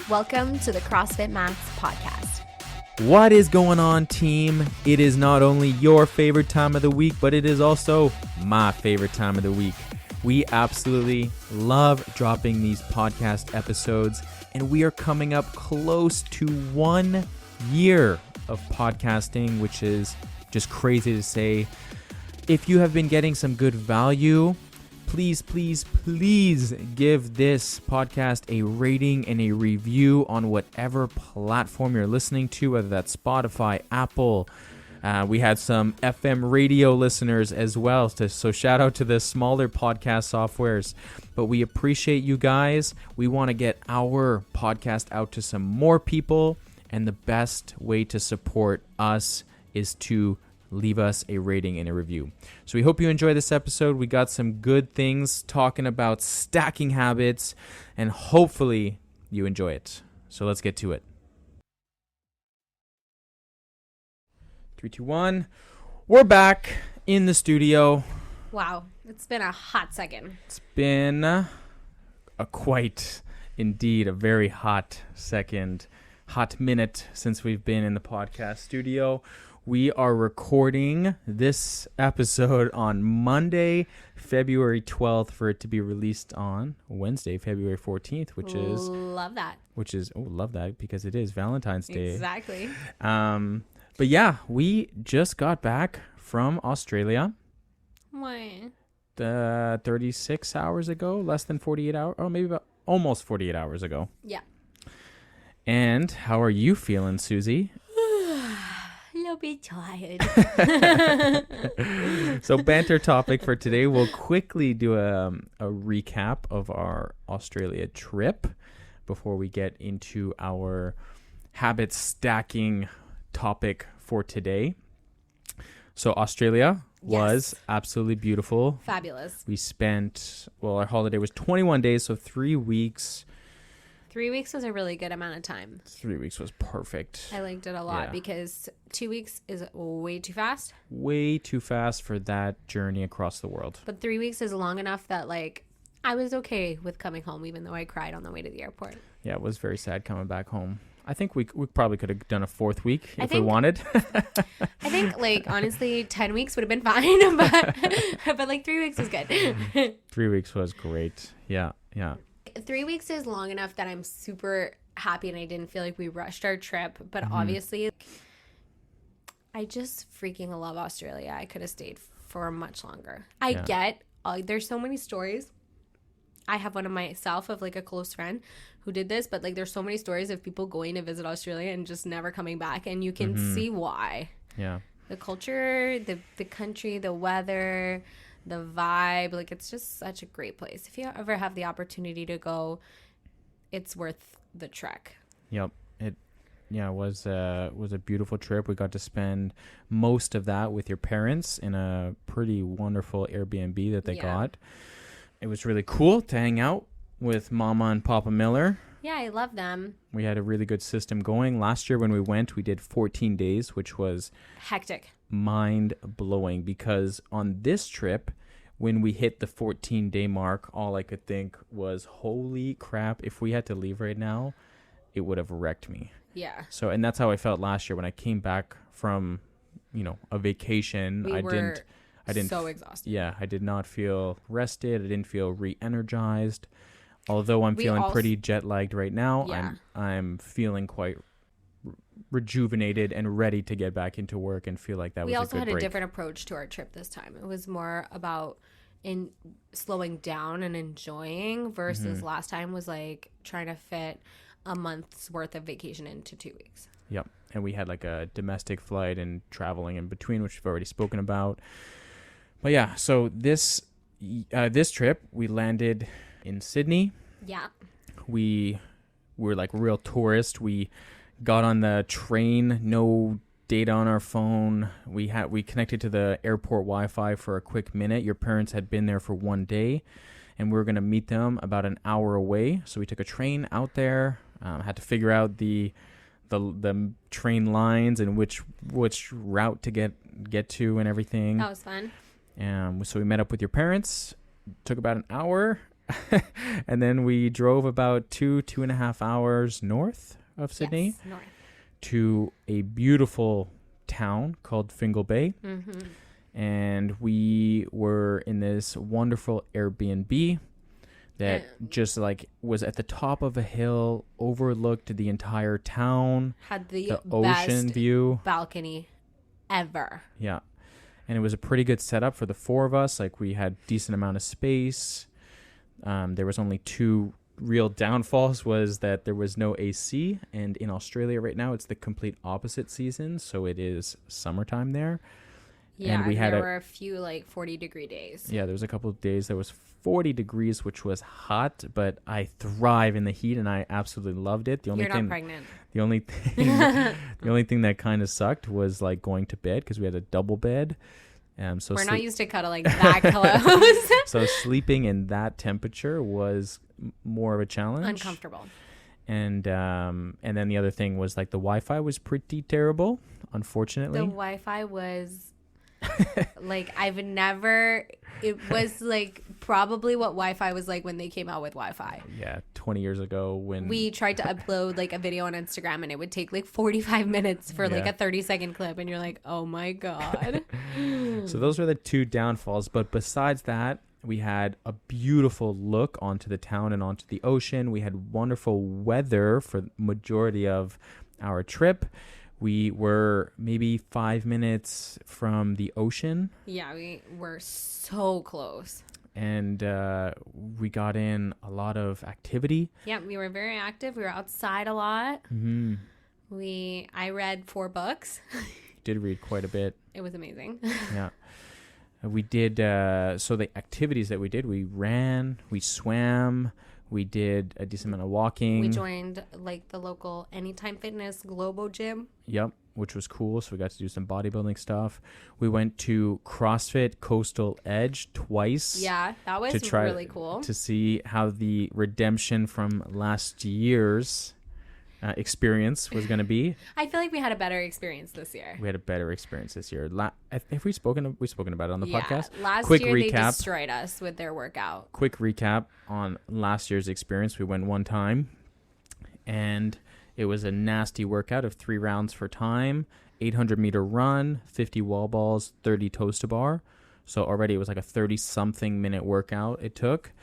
Welcome to the CrossFit Max podcast. What is going on, team? It is not only your favorite time of the week, but it is also my favorite time of the week. We absolutely love dropping these podcast episodes, and we are coming up close to 1 year of podcasting, which is just crazy to say. If you have been getting some good value, please give this podcast a rating and a review on whatever platform you're listening to, whether that's Spotify, Apple. We had some FM radio listeners as well, so shout out to the smaller podcast softwares. But we appreciate you guys. We want to get our podcast out to some more people, and the best way to support us is to leave us a rating and a review. So we hope you enjoy this episode. We got some good things talking about stacking habits, and hopefully you enjoy it. So let's get to it. 3, 2, 1. We're back in the studio. Wow, it's been a hot second. It's been a very hot minute since we've been in the podcast studio. We are recording this episode on Monday, February 12th, for it to be released on Wednesday, February 14th, which is... Love that. Love that, because it is Valentine's Day. Exactly. But yeah, we just got back from Australia. Why? 36 hours ago, less than 48 hours, or maybe about almost 48 hours ago. Yeah. And how are you feeling, Susie? A little bit tired. So banter topic for today, we'll quickly do a recap of our Australia trip before we get into our habit stacking topic for today. So Australia was absolutely beautiful. Fabulous. We spent, our holiday was 21 days, so 3 weeks. 3 weeks was a really good amount of time. 3 weeks was perfect. I liked it a lot because 2 weeks is way too fast. Way too fast for that journey across the world. But 3 weeks is long enough that I was okay with coming home, even though I cried on the way to the airport. Yeah, it was very sad coming back home. I think we probably could have done a 4th week if we wanted. I think honestly 10 weeks would have been fine, but 3 weeks was good. 3 weeks was great. Yeah. 3 weeks is long enough that I'm super happy and I didn't feel like we rushed our trip. But obviously, I just freaking love Australia. I could have stayed for much longer. I get, there's so many stories. I have one of myself of a close friend who did this, but there's so many stories of people going to visit Australia and just never coming back. And you can see why. Yeah. The culture, the country, the weather, the vibe, it's just such a great place. If you ever have the opportunity to go, it's worth the trek. Yep. It was a beautiful trip. We got to spend most of that with your parents in a pretty wonderful Airbnb that they got. It was really cool to hang out with Mama and Papa Miller. Yeah, I love them. We had a really good system going. Last year when we went, we did 14 days, which was hectic. Mind-blowing, because on this trip, when we hit the 14-day mark, all I could think was, holy crap, if we had to leave right now, it would have wrecked me. Yeah. So, and that's how I felt last year when I came back from, a vacation. I didn't so exhausted. Yeah, I did not feel rested. I didn't feel re-energized. Although I'm feeling pretty jet-lagged right now, I'm feeling quite rejuvenated and ready to get back into work and feel like that was a good break. We also had a different approach to our trip this time. It was more about slowing down and enjoying versus last time was trying to fit a month's worth of vacation into 2 weeks. Yep. And we had a domestic flight and traveling in between, which we've already spoken about. But yeah, so this trip, we landed in Sydney. Yeah. We were real tourists. We got on the train, no data on our phone. We connected to the airport Wi-Fi for a quick minute. Your parents had been there for 1 day, and we were going to meet them about an hour away. So we took a train out there. Had to figure out the train lines and which route to get to and everything. That was fun. So we met up with your parents. Took about an hour, And then we drove about 2.5 hours north of Sydney North. to a beautiful town called Fingal Bay. Mm-hmm. And we were in this wonderful Airbnb that just like was at the top of a hill, overlooked the entire town, Had the ocean best view balcony ever. Yeah. And it was a pretty good setup for the four of us. Like, we had decent amount of space. There was only two real downfalls, was that there was no AC. And in Australia right now, it's the complete opposite season. So it is summertime there. Yeah, and there were a few like 40-degree days. Yeah, there was a couple of days that was 40 degrees, which was hot, but I thrive in the heat and I absolutely loved it. You're not pregnant. The only thing that kind of sucked was like going to bed, because we had a double bed. So we're not used to cuddling that close. So sleeping in that temperature was more of a challenge. Uncomfortable. And then the other thing was like the Wi-Fi was pretty terrible, unfortunately. The Wi-Fi was like, it was like probably what Wi-Fi was like when they came out with Wi-Fi. Yeah, 20 years ago when we tried to upload like a video on Instagram, and it would take like 45 minutes for like a 30-second clip, and you're like, oh my God. So those were the two downfalls. But besides that, we had a beautiful look onto the town and onto the ocean. We had wonderful weather for the majority of our trip. We were maybe 5 minutes from the ocean. Yeah, we were so close. And we got in a lot of activity. Yeah, we were very active. We were outside a lot. Mm-hmm. I read 4 books. Did read quite a bit. It was amazing. Yeah. We did, so the activities that we did, we ran, we swam, we did a decent amount of walking. We joined like the local Anytime Fitness Globo gym. Yep, which was cool. So we got to do some bodybuilding stuff. We went to CrossFit Coastal Edge twice. Yeah, that was really cool. To see how the redemption from last year's experience was going to be. I feel like we had a better experience this year. We had a better experience this year. Have we spoken about it on the podcast? Last Quick year recap. They destroyed us with their workout. Quick recap on last year's experience. We went one time, and it was a nasty workout of 3 rounds for time, 800-meter run, 50 wall balls, 30 toes to bar. So already it was like a 30-something minute workout it took.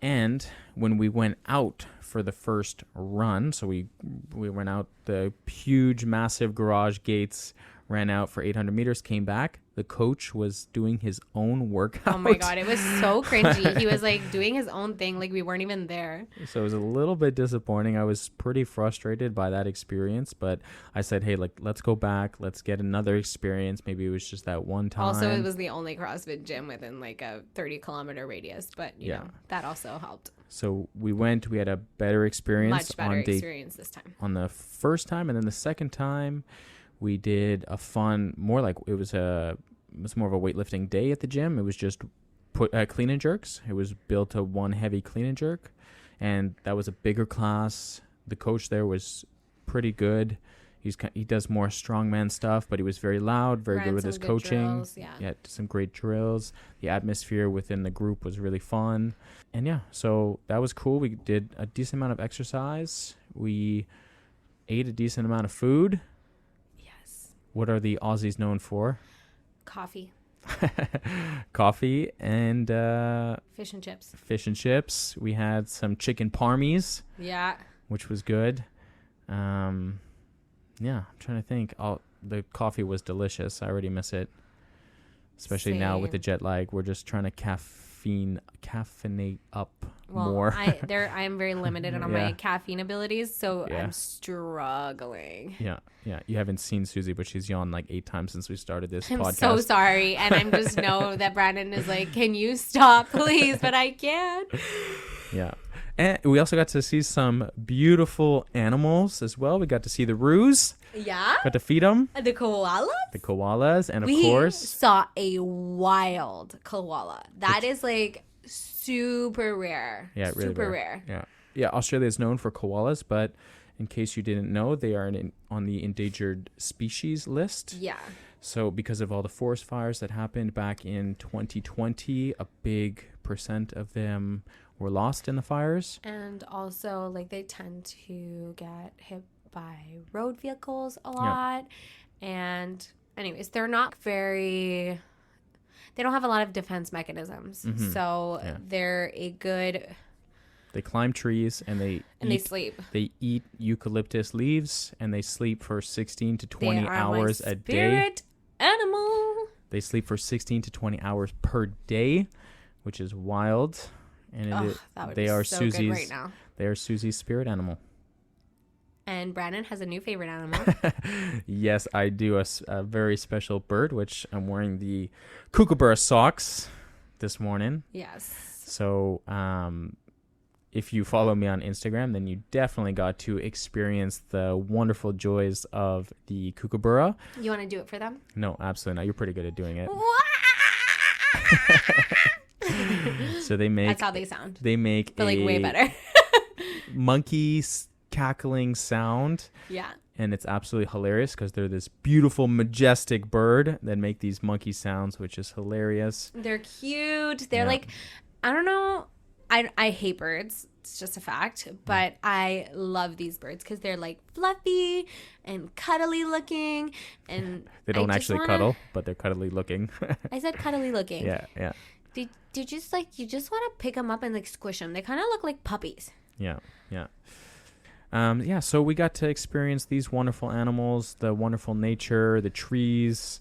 And when we went out for the first run, so we went out the huge, massive garage gates, ran out for 800 meters, came back. The coach was doing his own workout. Oh my God, it was so cringy. He was like doing his own thing, like we weren't even there. So it was a little bit disappointing. I was pretty frustrated by that experience, but I said, hey, like, let's go back. Let's get another experience. Maybe it was just that one time. Also, it was the only CrossFit gym within like a 30-kilometer radius, but you know, that also helped. So we went, we had a better experience. Much better experience this time. On the first time, and then the second time, we did a fun, more like it was more of a weightlifting day at the gym. It was just clean and jerks. It was built to one heavy clean and jerk, and that was a bigger class. The coach there was pretty good. He does more strongman stuff, but he was very loud, very good with his coaching. Drills, yeah, some great drills. The atmosphere within the group was really fun, and yeah, so that was cool. We did a decent amount of exercise. We ate a decent amount of food. What are the Aussies known for? Coffee. Coffee and fish and chips. Fish and chips. We had some chicken parmies. Yeah. Which was good. Yeah, I'm trying to think. The coffee was delicious. I already miss it. Especially now with the jet lag. We're just trying to caffeinate up more. I am very limited on my caffeine abilities, so I'm struggling. Yeah. You haven't seen Susie, but she's yawned like 8 times since we started this podcast. I'm so sorry, and I'm just know that Brandon is like, can you stop, please? But I can't. Yeah. And we also got to see some beautiful animals as well. We got to see the roos. Yeah. Got to feed them. The koalas? The koalas. And of course, we saw a wild koala. That is like super rare. Yeah, really super rare. Yeah. Australia is known for koalas, but in case you didn't know, they are on the endangered species list. Yeah. So because of all the forest fires that happened back in 2020, a big percent of them were lost in the fires. And also, like, they tend to get hit by road vehicles a lot. And anyways, they don't have a lot of defense mechanisms. So they're a good... They climb trees and they sleep. They eat eucalyptus leaves and they sleep for 16 to 20 hours a day. Spirit animal. They sleep for 16 to 20 hours per day, which is wild. And that would they be are so Susie's good right now. They are Susie's spirit animal. And Brandon has a new favorite animal. Yes, I do. A very special bird, which I'm wearing the kookaburra socks this morning. Yes. So, if you follow me on Instagram, then you definitely got to experience the wonderful joys of the kookaburra. You want to do it for them? No, absolutely not. You're pretty good at doing it. So they make... That's how they sound. They make but like way better. monkey cackling sound. Yeah. And it's absolutely hilarious because they're this beautiful, majestic bird that make these monkey sounds, which is hilarious. They're cute. They're like, I don't know. I hate birds. It's just a fact. But I love these birds because they're like fluffy and cuddly looking. And they don't actually cuddle, but they're cuddly looking. I said cuddly looking. Yeah. You just want to pick them up and like squish them. They kind of look like puppies. Yeah. So we got to experience these wonderful animals, the wonderful nature, the trees,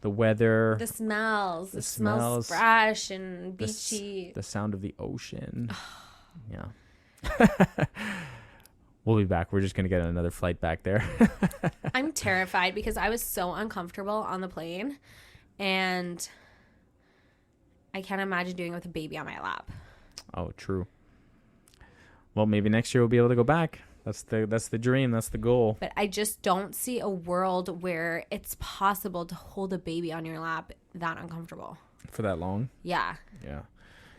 the weather, the smells. It smells fresh and beachy. The sound of the ocean. Yeah. We'll be back. We're just going to get another flight back there. I'm terrified because I was so uncomfortable on the plane, and I can't imagine doing it with a baby on my lap. Oh, true. Well, maybe next year we'll be able to go back. That's the dream. That's the goal. But I just don't see a world where it's possible to hold a baby on your lap that uncomfortable. For that long? Yeah. Yeah,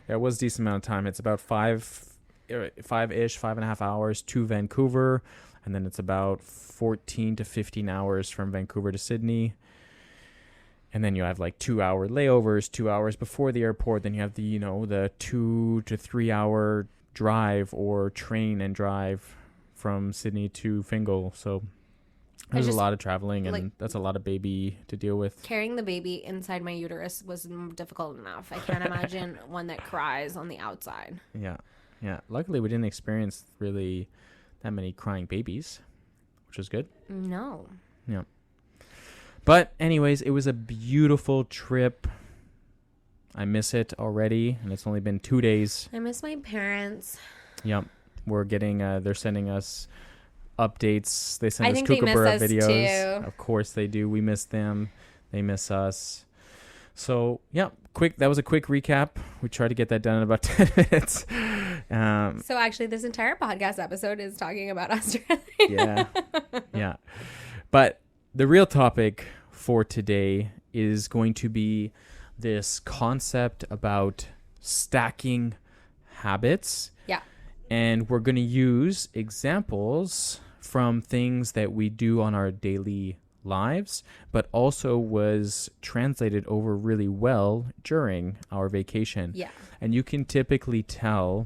it was a decent amount of time. It's about 5.5 hours to Vancouver. And then it's about 14 to 15 hours from Vancouver to Sydney. And then you have like 2 hour layovers, 2 hours before the airport. Then you have the 2 to 3 hour drive or train and drive from Sydney to Fingal. So there's a lot of traveling, and that's a lot of baby to deal with. Carrying the baby inside my uterus was difficult enough. I can't imagine one that cries on the outside. Yeah. Luckily, we didn't experience really that many crying babies, which was good. No. Yeah. But anyways, it was a beautiful trip. I miss it already, and it's only been 2 days. I miss my parents. Yep. We're getting, they're sending us updates. They send us kookaburra videos. Too. Of course they do. We miss them. They miss us. So, yeah, that was a quick recap. We tried to get that done in about 10 minutes. So actually, this entire podcast episode is talking about Australia. Yeah. But the real topic for today is going to be this concept about stacking habits. Yeah. And we're going to use examples from things that we do on our daily lives, but also was translated over really well during our vacation. Yeah. And you can typically tell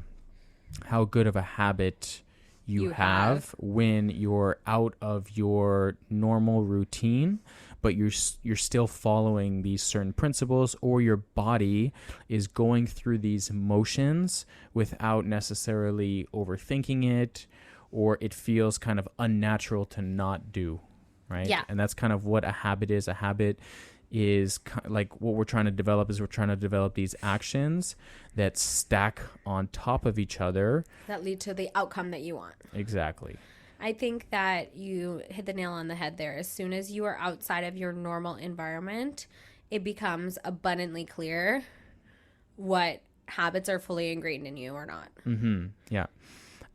how good of a habit you have when you're out of your normal routine, but you're still following these certain principles, or your body is going through these motions without necessarily overthinking it, or it feels kind of unnatural to not do, right? Yeah. And that's kind of what a habit is. A habit is like what we're trying to develop these actions that stack on top of each other. That lead to the outcome that you want. Exactly. I think that you hit the nail on the head there. As soon as you are outside of your normal environment, it becomes abundantly clear what habits are fully ingrained in you or not. Mm-hmm. Yeah.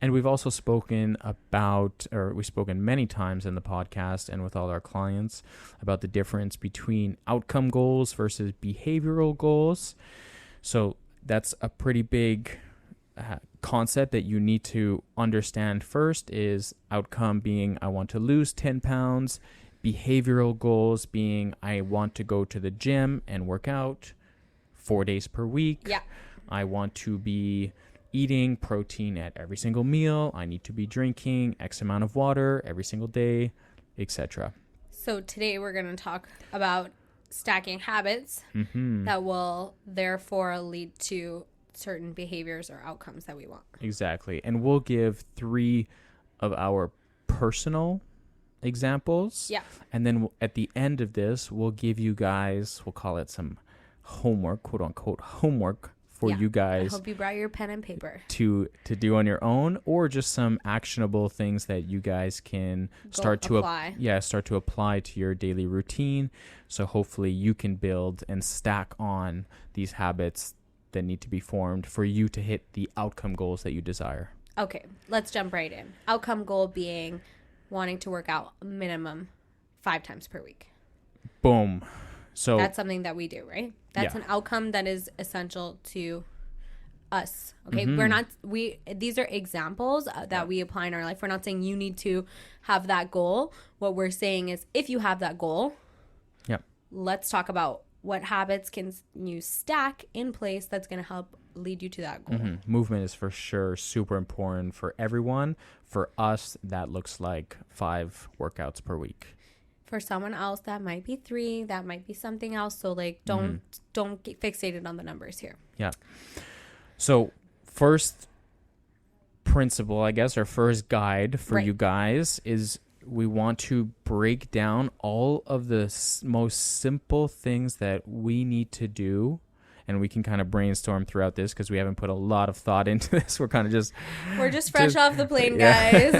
And we've also spoken many times in the podcast and with all our clients about the difference between outcome goals versus behavioral goals. So that's a pretty big concept that you need to understand first. Is outcome being I want to lose 10 pounds, behavioral goals being I want to go to the gym and work out 4 days per week. Yeah. I want to be eating protein at every single meal. I need to be drinking X amount of water every single day, etc. So today we're going to talk about stacking habits that will therefore lead to certain behaviors or outcomes that we want. Exactly. And we'll give 3 of our personal examples. Yeah. And then at the end of this, we'll give you guys, we'll call it some homework, quote unquote homework for you guys. I hope you brought your pen and paper to do on your own, or just some actionable things that you guys can start to apply to your daily routine. So hopefully you can build and stack on these habits that need to be formed for you to hit the outcome goals that you desire. Okay, let's jump right in. Outcome goal being wanting to work out a minimum 5 times per week. Boom. So that's something that we do, right? That's an outcome that is essential to us. Okay, these are examples that we apply in our life. We're not saying you need to have that goal. What we're saying is if you have that goal, let's talk about what habits can you stack in place that's going to help lead you to that goal. Movement is for sure super important for everyone. For us, that looks like 5 workouts per week. For someone else, that might be 3. That might be something else. So like, don't get fixated on the numbers here. Yeah. So first principle, I guess, or first guide for you guys is we want to break down all of the most simple things that we need to do. And we can kind of brainstorm throughout this because we haven't put a lot of thought into this. We're just fresh off the plane, guys.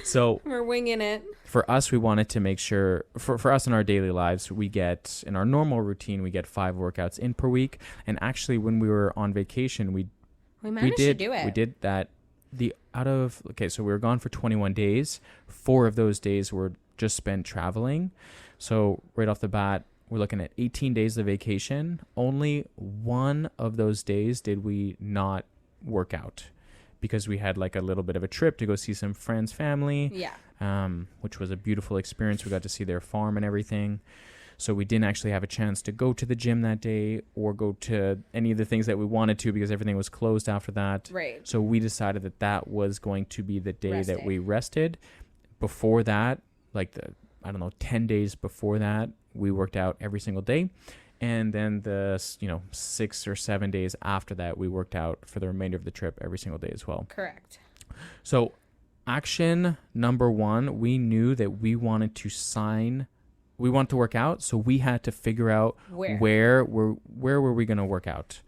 So we're winging it. For us, we wanted to make sure, for us in our daily lives, in our normal routine, we get 5 workouts in per week. And actually, when we were on vacation, we managed to do it. We did that. So we were gone for 21 days. 4 of those days were just spent traveling. So right off the bat, we're looking at 18 days of vacation. Only 1 of those days did we not work out because we had like a little bit of a trip to go see some friends' family. Yeah. Which was a beautiful experience. We got to see their farm and everything. So we didn't actually have a chance to go to the gym that day or go to any of the things that we wanted to because everything was closed after that. Right. So we decided that was going to be the day that we rested. Before that, 10 days before that, we worked out every single day. And then the 6 or 7 days after that, we worked out for the remainder of the trip every single day as well. Correct. So action number 1, we knew that we wanted to work out. So we had to figure out where were we going to work out.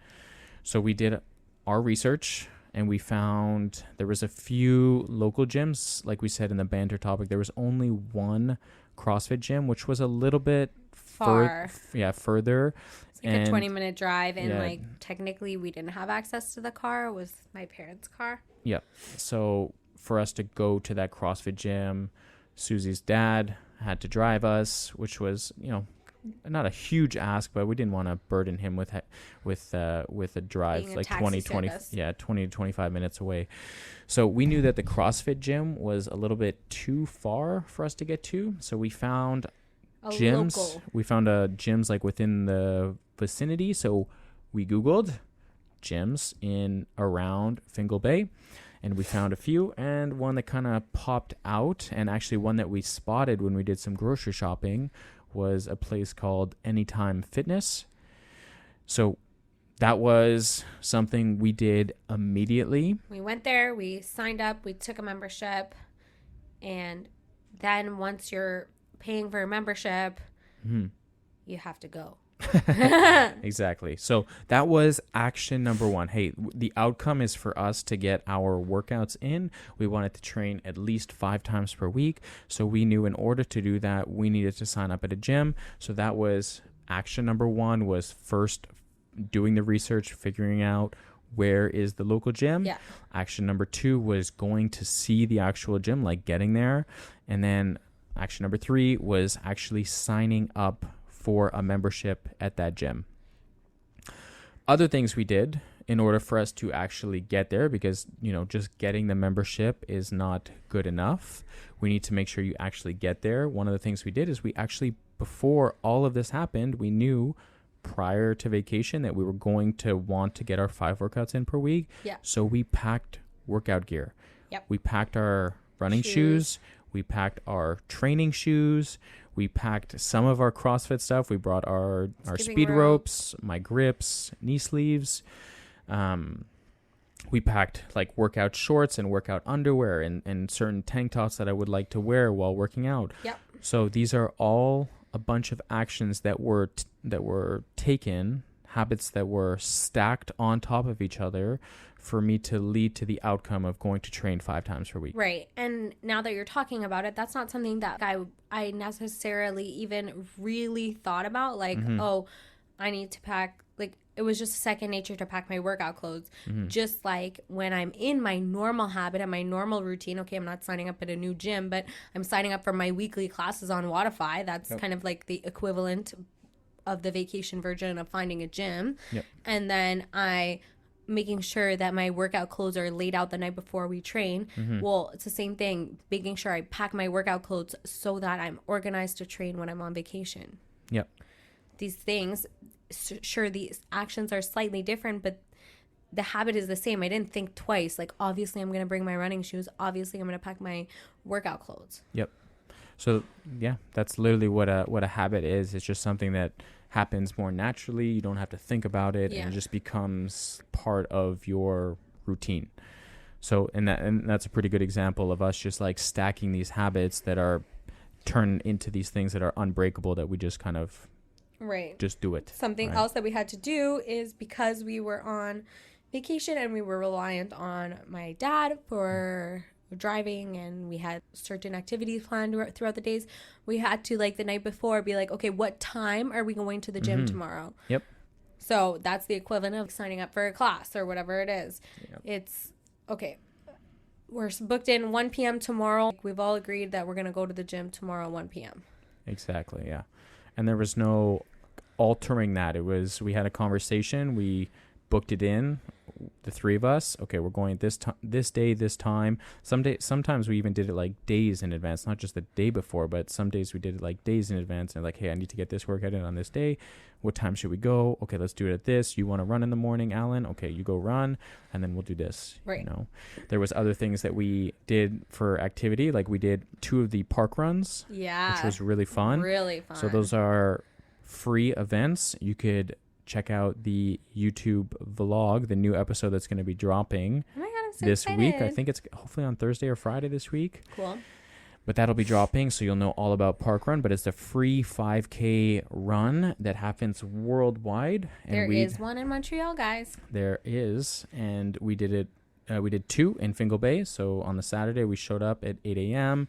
So we did our research and we found there was a few local gyms. Like we said in the banter topic, there was only one CrossFit gym, which was a little bit far. Further. It's like a 20-minute drive, and technically we didn't have access to the car. It was my parents' car. Yeah. So for us to go to that CrossFit gym, Susie's dad had to drive us, which was, not a huge ask, but we didn't want to burden him with a drive like 20 to 25 minutes away. So we knew that the CrossFit gym was a little bit too far for us to get to. So we found gyms. Local. We found gyms like within the vicinity. So we Googled gyms in around Fingal Bay. And we found a few, and one that kind of popped out, and actually one that we spotted when we did some grocery shopping was a place called Anytime Fitness. So that was something we did immediately. We went there, we signed up, we took a membership, and then once you're paying for a membership, you have to go. Exactly. So that was action number 1. Hey, the outcome is for us to get our workouts in. We wanted to train at least 5 times per week. So we knew in order to do that, we needed to sign up at a gym. So that was action number 1, was first doing the research, figuring out where is the local gym. Yeah. Action number 2 was going to see the actual gym, like getting there. And then action number 3 was actually signing up for a membership at that gym. Other things we did in order for us to actually get there, because, just getting the membership is not good enough. We need to make sure you actually get there. One of the things we did is we actually, before all of this happened, we knew prior to vacation that we were going to want to get our 5 workouts in per week. Yeah. So we packed workout gear. Yep. We packed our running shoes. We packed our training shoes. We packed some of our CrossFit stuff. We brought our speed ropes, my grips, knee sleeves. We packed like workout shorts and workout underwear and certain tank tops that I would like to wear while working out. Yep. So these are all a bunch of actions that were taken, habits that were stacked on top of each other for me to lead to the outcome of going to train 5 times per week. Right. And now that you're talking about it, that's not something that I necessarily even really thought about. Like, oh, I need to pack, like, it was just second nature to pack my workout clothes. Just like when I'm in my normal habit and my normal routine, okay, I'm not signing up at a new gym, but I'm signing up for my weekly classes on Wodify. That's kind of like the equivalent of the vacation version of finding a gym. And then making sure that my workout clothes are laid out the night before we train. Well, it's the same thing, making sure I pack my workout clothes so that I'm organized to train when I'm on vacation. These things, sure, these actions are slightly different, but the habit is the same. I didn't think twice. Like, obviously, I'm going to bring my running shoes. Obviously, I'm going to pack my workout clothes. So, yeah, that's literally what a habit is. It's just something that happens more naturally. You don't have to think about it, and it just becomes part of your routine. So, and that's a pretty good example of us just like stacking these habits that are turned into these things that are unbreakable, that we just kind of just do it. Something else that we had to do is, because we were on vacation and we were reliant on my dad for driving, and we had certain activities planned throughout the days, we had to, like, the night before be like, okay, what time are we going to the gym tomorrow? So that's the equivalent of signing up for a class or whatever it is. It's okay, we're booked in 1 p.m. tomorrow. We've all agreed that we're going to go to the gym tomorrow 1 p.m. Exactly. Yeah. And there was no altering that. It was, we had a conversation, we booked it in, the 3 of us. Okay, we're going this day, this time. Sometimes we even did it like days in advance, not just the day before, but some days we did it like days in advance. And like, hey, I need to get this workout in on this day. What time should we go? Okay, let's do it at this. You want to run in the morning, Alan? Okay, you go run, and then we'll do this. Right. You know, there was other things that we did for activity. Like we did 2 of the park runs. Yeah. Which was really fun. Really fun. So those are free events. You could check out the YouTube vlog, the new episode that's going to be dropping this week. I think it's hopefully on Thursday or Friday this week. Cool. But that'll be dropping, so you'll know all about Park Run. But it's a free 5K run that happens worldwide. And there is one in Montreal, guys. There is, and we did it. We did 2 in Fingal Bay. So on the Saturday, we showed up at 8 a.m.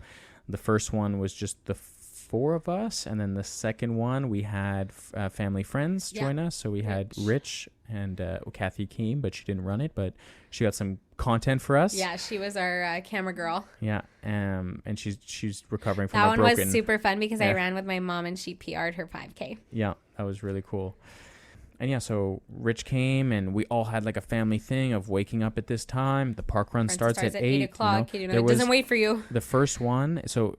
The first one was just the 4 of us, and then the second one we had family friends join us. So we had Rich and Kathy came, but she didn't run it, but she got some content for us. Yeah, she was our camera girl. Yeah, and she's recovering from that a one broken. Was super fun because I ran with my mom and she PR'd her 5K. Yeah, that was really cool. And yeah, so Rich came, and we all had like a family thing of waking up at this time. The park run starts at 8 o'clock. You know, it doesn't wait for you. The first one, so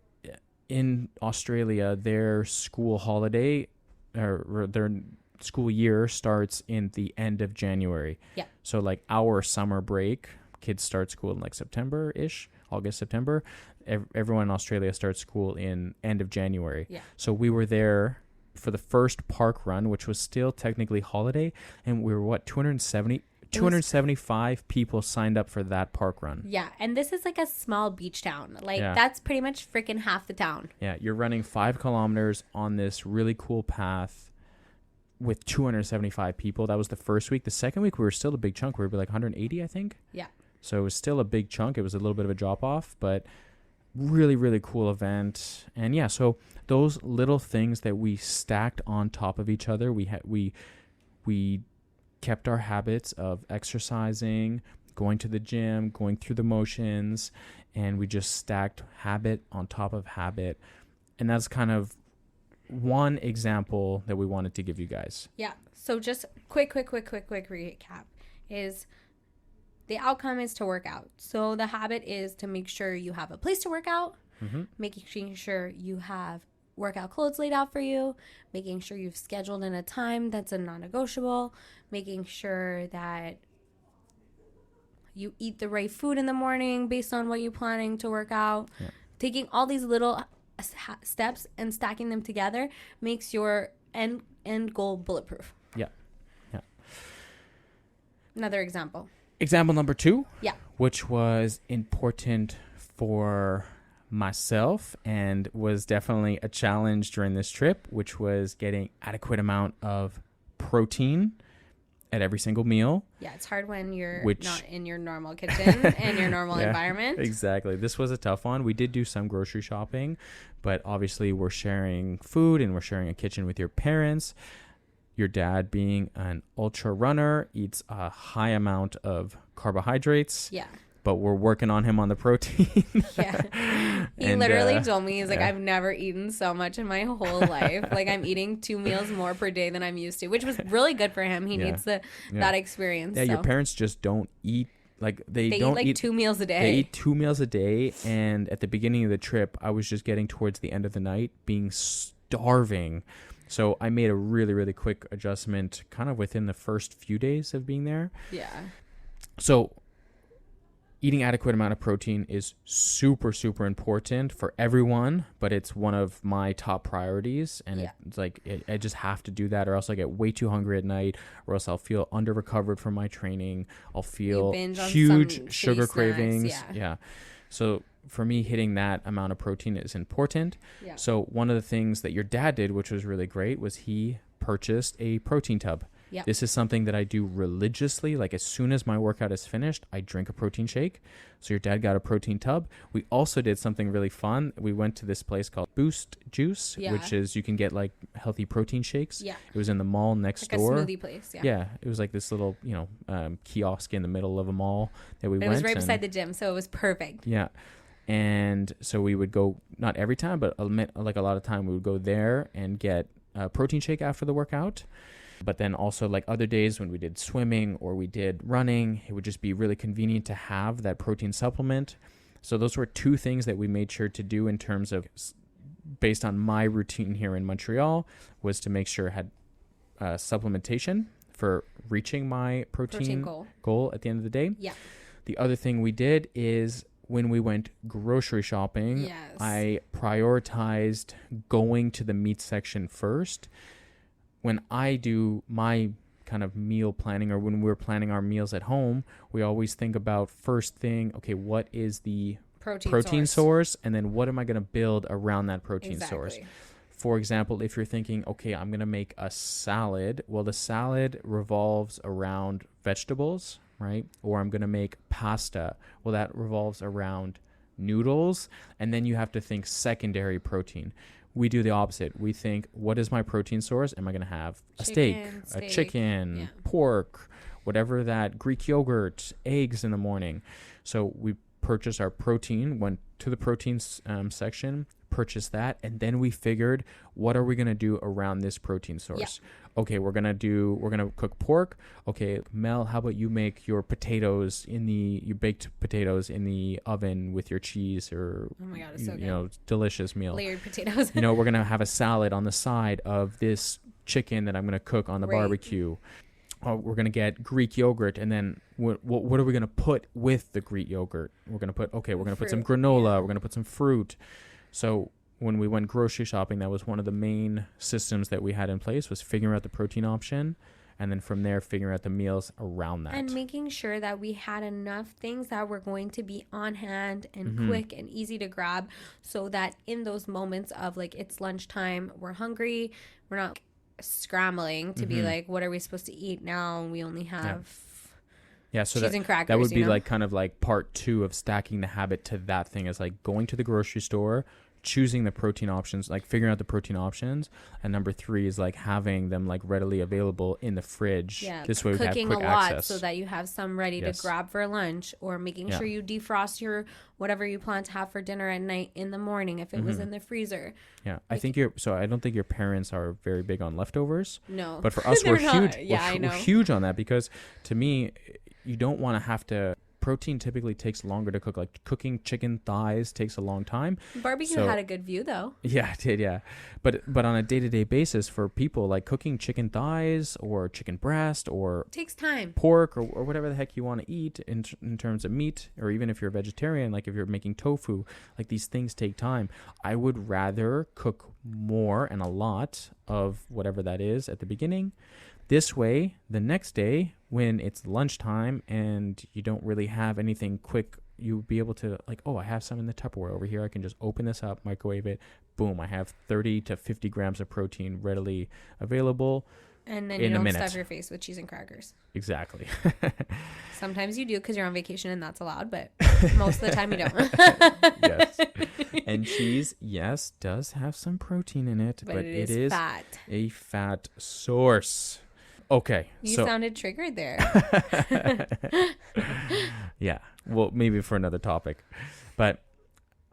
in Australia, their school holiday or their school year starts in the end of January. Yeah. So like our summer break, kids start school in like September-ish, August, September. Everyone in Australia starts school in end of January. Yeah. So we were there for the first park run, which was still technically holiday, and we were 275 people signed up for that park run. Yeah, and this is like a small beach town. Like, that's pretty much freaking half the town. Yeah, you're running 5 kilometers on this really cool path with 275 people. That was the first week. The second week, we were still a big chunk. We were like 180, I think. Yeah. So it was still a big chunk. It was a little bit of a drop-off, but really, really cool event. And yeah, so those little things that we stacked on top of each other, we kept our habits of exercising, going to the gym, going through the motions, and we just stacked habit on top of habit. And that's kind of one example that we wanted to give you guys. Yeah. So just quick recap is the outcome is to work out. So the habit is to make sure you have a place to work out, making sure you have workout clothes laid out for you, making sure you've scheduled in a time that's a non-negotiable, making sure that you eat the right food in the morning based on what you're planning to work out. Yeah. Taking all these little steps and stacking them together makes your end goal bulletproof. Yeah. Yeah. Another example. Example number 2. Yeah. Which was important for myself and was definitely a challenge during this trip, which was getting adequate amount of protein at every single meal. Yeah, it's hard when you're not in your normal kitchen and your normal environment. Exactly. This was a tough one. We did do some grocery shopping, but obviously we're sharing food and we're sharing a kitchen with your parents. Your dad, being an ultra runner, eats a high amount of carbohydrates. Yeah. But we're working on him on the protein. Yeah. He literally told me, he's like, I've never eaten so much in my whole life. Like, I'm eating 2 meals more per day than I'm used to, which was really good for him. He needs that experience. Yeah, so. Your parents just don't eat. Like, they don't eat like 2 meals a day. They eat 2 meals a day. And at the beginning of the trip, I was just getting towards the end of the night being starving. So I made a really, really quick adjustment kind of within the first few days of being there. Yeah. So eating adequate amount of protein is super, super important for everyone, but it's one of my top priorities. And it's like, I just have to do that, or else I get way too hungry at night, or else I'll feel under recovered from my training. I'll feel huge sugar cravings. Yeah. So for me, hitting that amount of protein is important. Yeah. So one of the things that your dad did, which was really great, was he purchased a protein tub. Yep. This is something that I do religiously. Like, as soon as my workout is finished, I drink a protein shake. So your dad got a protein tub. We also did something really fun. We went to this place called Boost Juice, which is, you can get like healthy protein shakes. Yeah. It was in the mall next door. Like a smoothie place. Yeah. Yeah. It was like this little, kiosk in the middle of a mall that we went. It was right beside the gym, so it was perfect. Yeah. And so we would go, not every time, but like a lot of time we would go there and get a protein shake after the workout. But then also, like, other days when we did swimming or we did running, it would just be really convenient to have that protein supplement. So those were 2 things that we made sure to do in terms of, based on my routine here in Montreal, was to make sure I had supplementation for reaching my protein goal at the end of the day. Yeah. The other thing we did is, when we went grocery shopping, I prioritized going to the meat section first. When I do my kind of meal planning, or when we're planning our meals at home, we always think about, first thing, okay, what is the protein source? And then what am I going to build around that protein source? For example, if you're thinking, okay, I'm going to make a salad, well, the salad revolves around vegetables, right? Or I'm going to make pasta. Well, that revolves around noodles. And then you have to think secondary protein. We do the opposite. We think, what is my protein source? Am I going to have a steak, a chicken, pork, whatever that, Greek yogurt, eggs in the morning? So we purchased our protein, went to the protein section, purchased that, and then we figured, what are we going to do around this protein source? Okay, we're going to cook pork. Okay, Mel, how about you make your baked potatoes in the oven with your cheese, or, oh my God, it's so good. Delicious meal. Layered potatoes. We're going to have a salad on the side of this chicken that I'm going to cook on the barbecue. We're going to get Greek yogurt, and then what are we going to put with the Greek yogurt? We're going to put some granola. We're going to put some fruit. So when we went grocery shopping, that was one of the main systems that we had in place, was figuring out the protein option, and then from there figuring out the meals around that. And making sure that we had enough things that were going to be on hand and quick and easy to grab, so that in those moments of, like, it's lunchtime, we're hungry, we're not scrambling to be like, what are we supposed to eat now? We only have so cheese and crackers. That would be like kind of like part 2 of stacking the habit to that thing, is like going to the grocery store, choosing the protein options, like figuring out the protein options, and number 3 is like having them like readily available in the fridge. This way we have quick access. Cooking a lot so that you have some ready to grab for lunch, or making sure you defrost your whatever you plan to have for dinner at night in the morning if it was in the freezer. I don't think your parents are very big on leftovers. No. But for us, we're huge. We're huge on that, because to me, you don't want to have to protein typically takes longer to cook. Like cooking chicken thighs takes a long time. Barbecue had a good view though. Yeah, it did. Yeah. But on a day-to-day basis for people, like cooking chicken thighs or chicken breast or takes time. Pork or whatever the heck you want to eat in terms of meat, or even if you're a vegetarian, like if you're making tofu, like these things take time. I would rather cook more and a lot of whatever that is at the beginning. This way, the next day when it's lunchtime and you don't really have anything quick, you'll be able to like, oh, I have some in the Tupperware over here. I can just open this up, microwave it. Boom, I have 30 to 50 grams of protein readily available. And then you don't stuff your face with cheese and crackers. Exactly. Sometimes you do because you're on vacation and that's allowed, but most of the time you don't. Yes. And cheese, yes, does have some protein in it, but it is fat. A fat source. Okay. You sounded triggered there. Yeah. Well, maybe for another topic. But,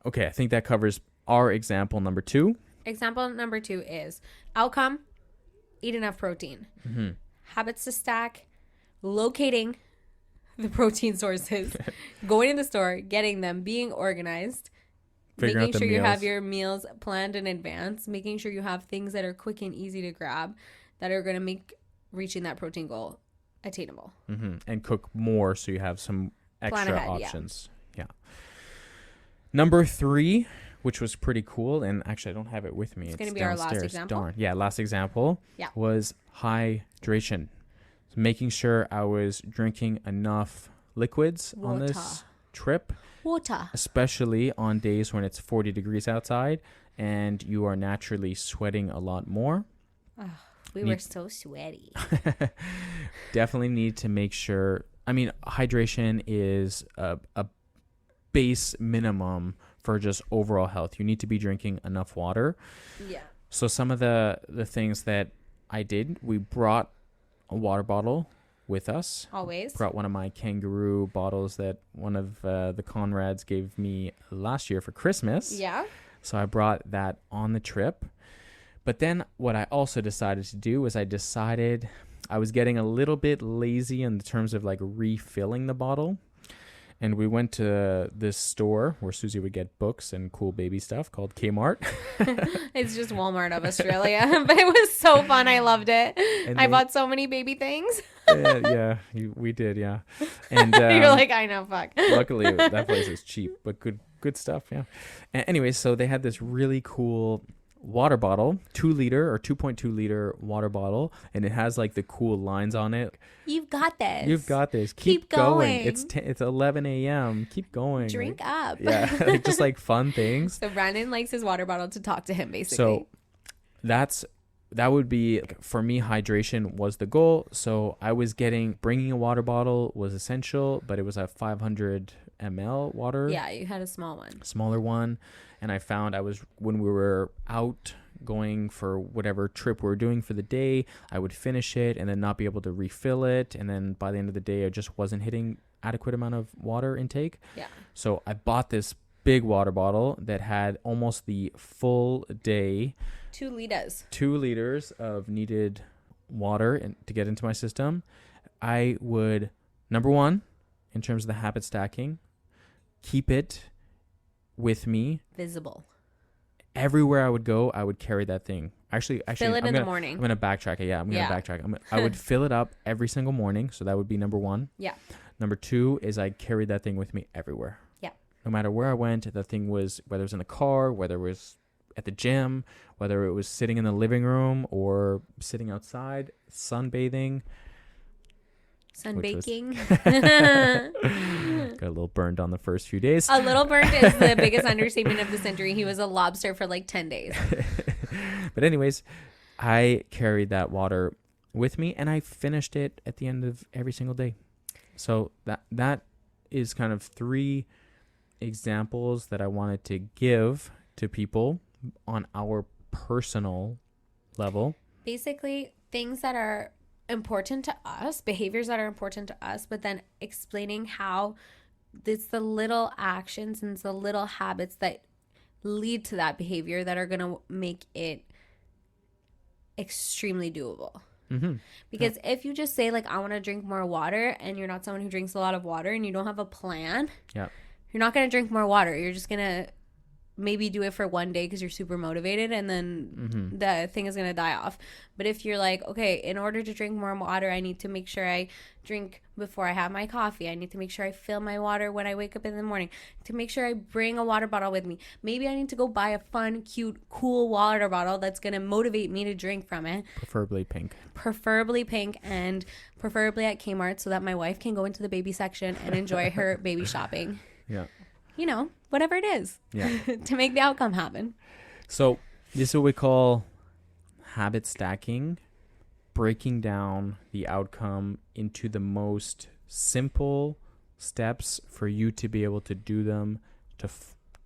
okay, I think that covers our example number 2. Example number 2 is outcome. Eat enough protein. Mm-hmm. Habits to stack. Locating the protein sources. Going to the store. Getting them. Being organized. Making sure you have your meals planned in advance. Making sure you have things that are quick and easy to grab that are going to make reaching that protein goal attainable. Mm-hmm. And cook more so you have some extra options. Yeah. Number 3, which was pretty cool, and actually I don't have it with me. It's going to be our last example. Darn. Yeah, last example was hydration. So making sure I was drinking enough liquids on this trip. Water. Especially on days when it's 40 degrees outside and you are naturally sweating a lot more. We were so sweaty. Definitely need to make sure. I mean, hydration is a base minimum for just overall health. You need to be drinking enough water. Yeah. So some of the things that I did, we brought a water bottle with us. Always. Brought one of my kangaroo bottles that one of the Conrads gave me last year for Christmas. Yeah. So I brought that on the trip. But then what I also decided to do was I was getting a little bit lazy in terms of like refilling the bottle. And we went to this store where Susie would get books and cool baby stuff called Kmart. It's just Walmart of Australia. But it was so fun. I loved it. I bought so many baby things. We did, yeah. And you're like, I know, fuck. Luckily, that place is cheap, but good stuff, yeah. Anyway, so they had this really cool water bottle, 2-liter or 2.2-liter water bottle, and it has like the cool lines on it. You've got this. You've got this. Keep going. It's 11 a.m. Keep going. Drink up. Yeah, just like fun things. So Brandon likes his water bottle to talk to him, basically. So that would be, for me, hydration was the goal. So I was bringing a water bottle was essential, but it was a 500 ml water. Yeah, you had a smaller one. And I found when we were out going for whatever trip we were doing for the day, I would finish it and then not be able to refill it. And then by the end of the day, I just wasn't hitting adequate amount of water intake. Yeah. So I bought this big water bottle that had almost the full day. 2 liters. 2 liters of needed water to get into my system. I would, number 1, in terms of the habit stacking, keep it with me. Visible. Everywhere I would go, I would carry that thing. Actually, fill it in the morning. I'm going to backtrack it. Yeah, I'm going to backtrack. I would fill it up every single morning. So that would be number 1. Yeah. Number 2 is I carried that thing with me everywhere. Yeah. No matter where I went, the thing was, whether it was in the car, whether it was at the gym, whether it was sitting in the living room or sitting outside, sunbathing. Sunbaking. Got a little burned on the first few days. A little burned is the biggest understatement of the century. He was a lobster for like 10 days. But anyways, I carried that water with me and I finished it at the end of every single day. So that is kind of 3 examples that I wanted to give to people on our personal level. Basically, things that are important to us, behaviors that are important to us, but then explaining how it's the little actions and it's the little habits that lead to that behavior that are going to make it extremely doable. Because if you just say like, I want to drink more water, and you're not someone who drinks a lot of water and you don't have a plan, you're not going to drink more water. You're just going to maybe do it for one day because you're super motivated, and then the thing is going to die off. But if you're like, okay, in order to drink more water, I need to make sure I drink before I have my coffee. I need to make sure I fill my water when I wake up in the morning, to make sure I bring a water bottle with me. Maybe I need to go buy a fun, cute, cool water bottle that's going to motivate me to drink from it. Preferably pink, and preferably at Kmart, so that my wife can go into the baby section and enjoy her baby shopping. Yeah. You know, whatever it is. Yeah. To make the outcome happen. So this is what we call habit stacking, breaking down the outcome into the most simple steps for you to be able to do them,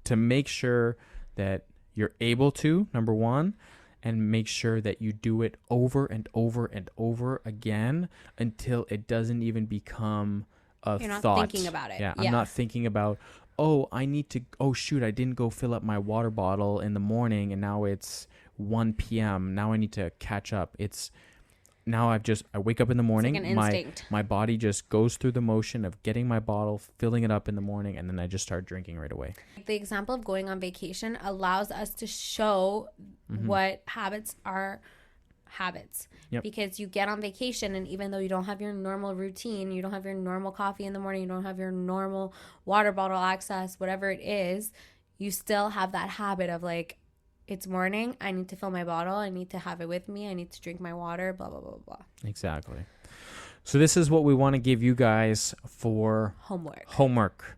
to make sure that you're able to, number one, and make sure that you do it over and over and over again until it doesn't even become a You're not thought. thinking about it. Yeah, I'm not thinking about, I didn't go fill up my water bottle in the morning and now it's 1 p.m. Now I need to catch up. I wake up in the morning, it's like an instinct. My body just goes through the motion of getting my bottle, filling it up in the morning, and then I just start drinking right away. The example of going on vacation allows us to show what habits are habits. Yep. Because you get on vacation, and even though you don't have your normal routine, you don't have your normal coffee in the morning, you don't have your normal water bottle access, whatever it is, you still have that habit of like, it's morning, I need to fill my bottle, I need to have it with me, I need to drink my water, blah, blah, blah, blah. Exactly. So this is what we want to give you guys for homework.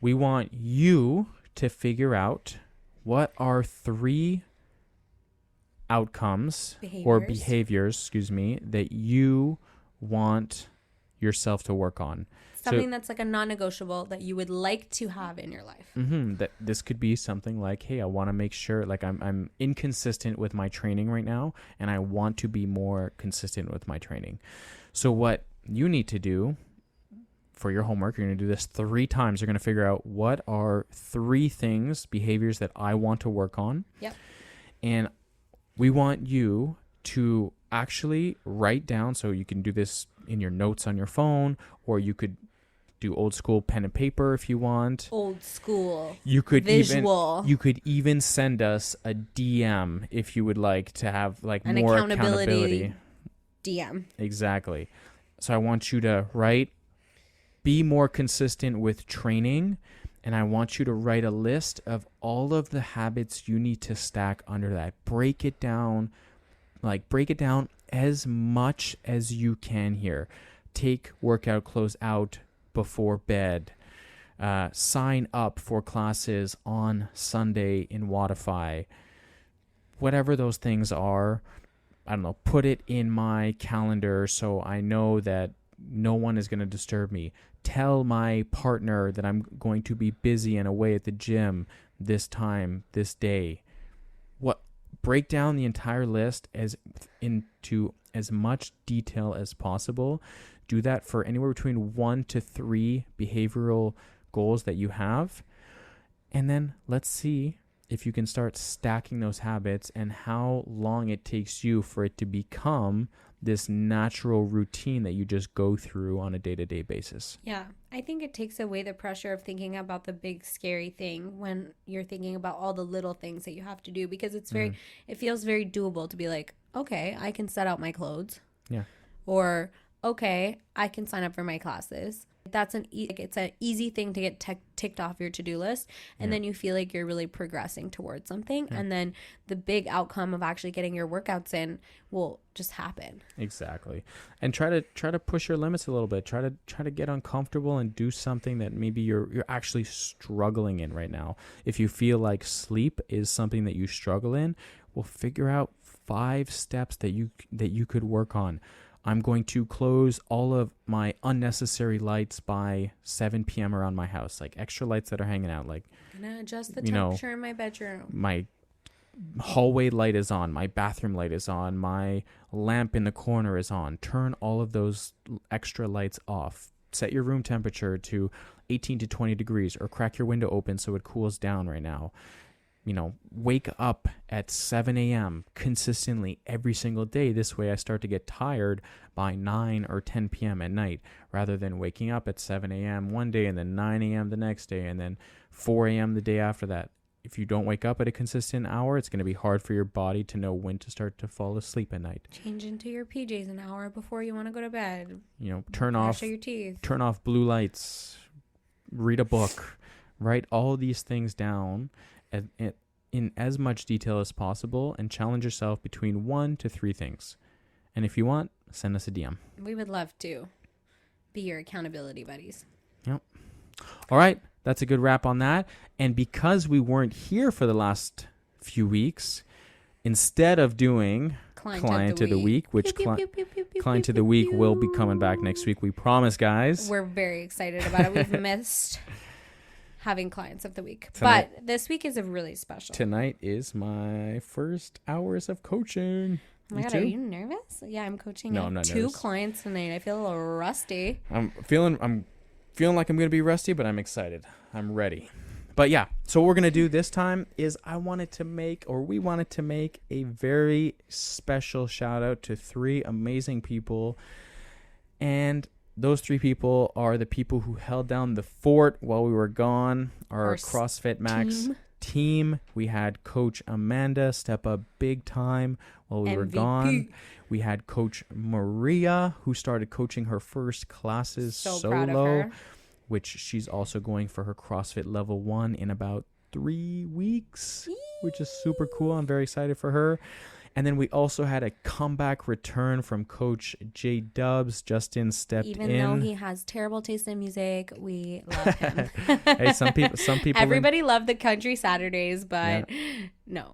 We want you to figure out what are 3 outcomes or behaviors, that you want yourself to work on. Something that's like a non-negotiable that you would like to have in your life. That this could be something like, hey, I want to make sure, like I'm inconsistent with my training right now, and I want to be more consistent with my training. So what you need to do for your homework, you're going to do this 3 times. You're going to figure out what are 3 behaviors that I want to work on. Yep. And we want you to actually write down, so you can do this in your notes on your phone, or you could do old school pen and paper if you want. Old school. You could visual. You could even send us a DM if you would like to have like an more accountability. DM. Exactly. So I want you to write, be more consistent with training, and I want you to write a list of all of the habits you need to stack under that. Break it down as much as you can here. Take workout clothes out before bed. Sign up for classes on Sunday in Wodify. Whatever those things are, I don't know, put it in my calendar so I know that no one is going to disturb me. Tell my partner that I'm going to be busy and away at the gym this time, this day. Break down the entire list into as much detail as possible. Do that for anywhere between 1 to 3 behavioral goals that you have. And then let's see if you can start stacking those habits and how long it takes you for it to become this natural routine that you just go through on a day-to-day basis. Yeah, I think it takes away the pressure of thinking about the big scary thing when you're thinking about all the little things that you have to do, because it's very it feels very doable to be like, okay, I can set out my clothes. Yeah. Or okay, I can sign up for my classes. That's it's an easy thing to get ticked off your to-do list, and then you feel like you're really progressing towards something, and then the big outcome of actually getting your workouts in will just happen. Exactly. And try to push your limits a little bit. Try to get uncomfortable and do something that maybe you're actually struggling in right now. If you feel like sleep is something that you struggle in, well, figure out 5 steps that you could work on. I'm going to close all of my unnecessary lights by 7 p.m. around my house, like extra lights that are hanging out. Like, I'm gonna adjust the temperature in my bedroom. My hallway light is on, my bathroom light is on, my lamp in the corner is on. Turn all of those extra lights off. Set your room temperature to 18 to 20 degrees, or crack your window open so it cools down right now. wake up at 7 a.m. consistently every single day. This way I start to get tired by 9 or 10 p.m. at night, rather than waking up at 7 a.m. one day and then 9 a.m. the next day and then 4 a.m. the day after that. If you don't wake up at a consistent hour, it's going to be hard for your body to know when to start to fall asleep at night. Change into your PJs an hour before you want to go to bed. Turn Brush your teeth. Turn off blue lights. Read a book. Write all these things down in as much detail as possible, and challenge yourself between 1 to 3 things. And if you want, send us a DM. We would love to be your accountability buddies. Yep. All right. That's a good wrap on that. And because we weren't here for the last few weeks, instead of doing Client of the Week, which Client of the Week will be coming back next week, we promise, guys. We're very excited about it. We've missed having Clients of the Week. Tonight, but this week is a really special. Tonight is my first hours of coaching. Oh my God, are you nervous? Yeah, I'm coaching I'm not 2 nervous. clients tonight. I feel a little rusty. I'm feeling like I'm going to be rusty, but I'm excited. I'm ready. But yeah, so what we're going to do this time is we wanted to make a very special shout out to 3 amazing people. And those 3 people are the people who held down the fort while we were gone. Our CrossFit Max team. We had Coach Amanda step up big time while we were gone. We had Coach Maria, who started coaching her first classes so proud of her. Which she's also going for her CrossFit level 1 in about 3 weeks, which is super cool. I'm very excited for her. And then we also had a comeback return from Coach J Dubs. Justin stepped in. Even though he has terrible taste in music, we love him. Hey, some people. Everybody loved the country Saturdays, but no.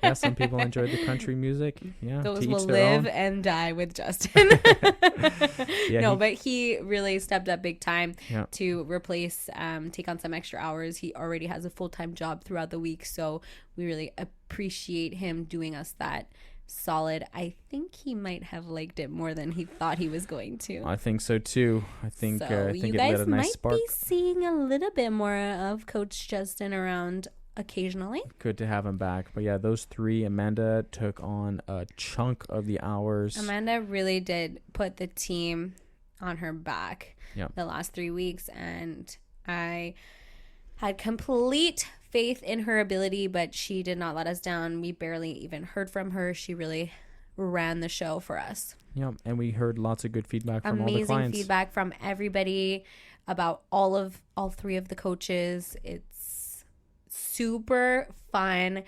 yeah, some people enjoyed the country music. Yeah, those will live and die with Justin. But he really stepped up big time to replace, take on some extra hours. He already has a full-time job throughout the week, so we really appreciate him doing us that solid. I think he might have liked it more than he thought he was going to. I think so too. I think it lit a nice spark. You guys might be seeing a little bit more of Coach Justin around occasionally. Good to have him back. But yeah, those 3, Amanda took on a chunk of the hours. Amanda really did put the team on her back the last 3 weeks, and I had complete faith in her ability, but she did not let us down. We barely even heard from her. She really ran the show for us. Yeah, and we heard lots of good feedback from all the clients. Amazing feedback from everybody about all 3 of the coaches. It's super fun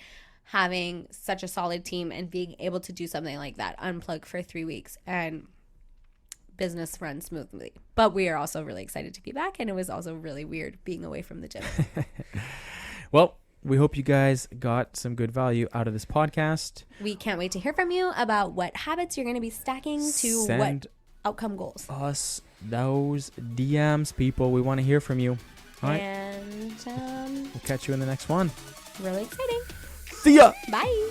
having such a solid team and being able to do something like that, unplug for 3 weeks, and business runs smoothly. But we are also really excited to be back, and it was also really weird being away from the gym. Well, we hope you guys got some good value out of this podcast. We can't wait to hear from you about what habits you're going to be stacking to what outcome goals. Us those DMs, people. We want to hear from you. All right. And we'll catch you in the next one. Really exciting. See ya. Bye.